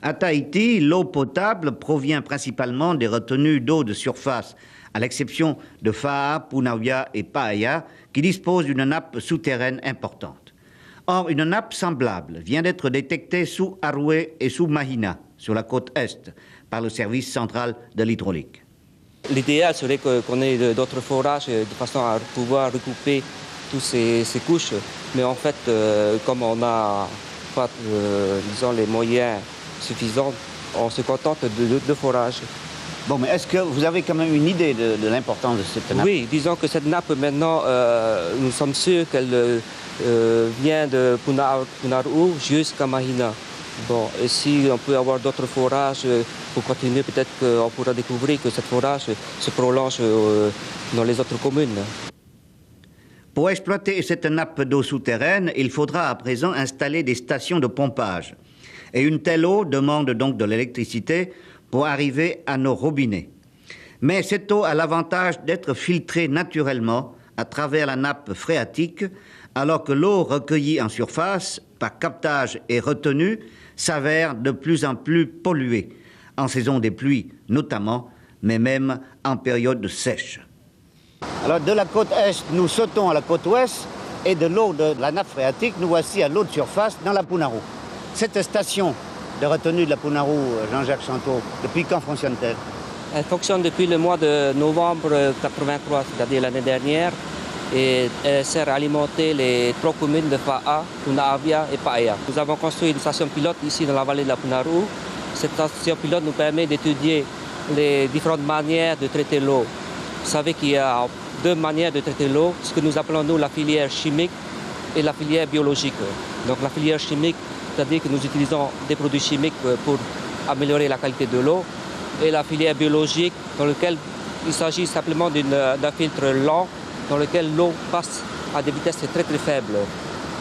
À Tahiti, l'eau potable provient principalement des retenues d'eau de surface, à l'exception de Fa'a, Punauia et Paia, qui disposent d'une nappe souterraine importante. Or, une nappe semblable vient d'être détectée sous Arué et sous Mahina, sur la côte est, par le service central de l'hydraulique. L'idéal serait qu'on ait d'autres forages de façon à pouvoir recouper toutes ces couches. Mais en fait, comme on n'a pas, disons, les moyens suffisants, on se contente de forages. Bon, mais est-ce que vous avez quand même une idée de l'importance de cette nappe? Oui, disons que cette nappe, maintenant, nous sommes sûrs qu'elle vient de Punaru jusqu'à Mahina. Bon, et si on peut avoir d'autres forages pour continuer, peut-être qu'on pourra découvrir que ce forage se prolonge dans les autres communes. Pour exploiter cette nappe d'eau souterraine, il faudra à présent installer des stations de pompage. Et une telle eau demande donc de l'électricité pour arriver à nos robinets. Mais cette eau a l'avantage d'être filtrée naturellement à travers la nappe phréatique, alors que l'eau recueillie en surface, par captage et retenue, s'avère de plus en plus polluée, en saison des pluies notamment, mais même en période sèche. Alors de la côte est, nous sautons à la côte ouest, et de l'eau de la nappe phréatique, nous voici à l'eau de surface dans la Punaru. Cette station de retenue de la Punaru, Jean-Jacques Chanteau, depuis quand fonctionne-t-elle? Elle fonctionne depuis le mois de novembre 83, c'est-à-dire l'année dernière, et elle sert à alimenter les 3 communes de Fa'a, Punauia et Paia. Nous avons construit une station pilote ici dans la vallée de la Punaru. Cette station pilote nous permet d'étudier les différentes manières de traiter l'eau. Vous savez qu'il y a 2 manières de traiter l'eau, ce que nous appelons nous la filière chimique et la filière biologique. Donc la filière chimique, c'est-à-dire que nous utilisons des produits chimiques pour améliorer la qualité de l'eau, et la filière biologique, dans laquelle il s'agit simplement d'un filtre lent, dans lequel l'eau passe à des vitesses très très faibles.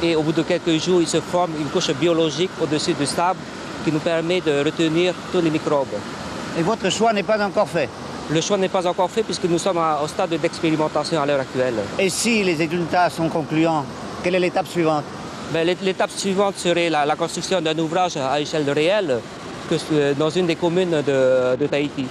Et au bout de quelques jours, il se forme une couche biologique au-dessus du sable qui nous permet de retenir tous les microbes. Et votre choix n'est pas encore fait? Le choix n'est pas encore fait puisque nous sommes au stade d'expérimentation à l'heure actuelle. Et si les résultats sont concluants, quelle est l'étape suivante? L'étape suivante serait la construction d'un ouvrage à échelle réelle dans une des communes de Tahiti.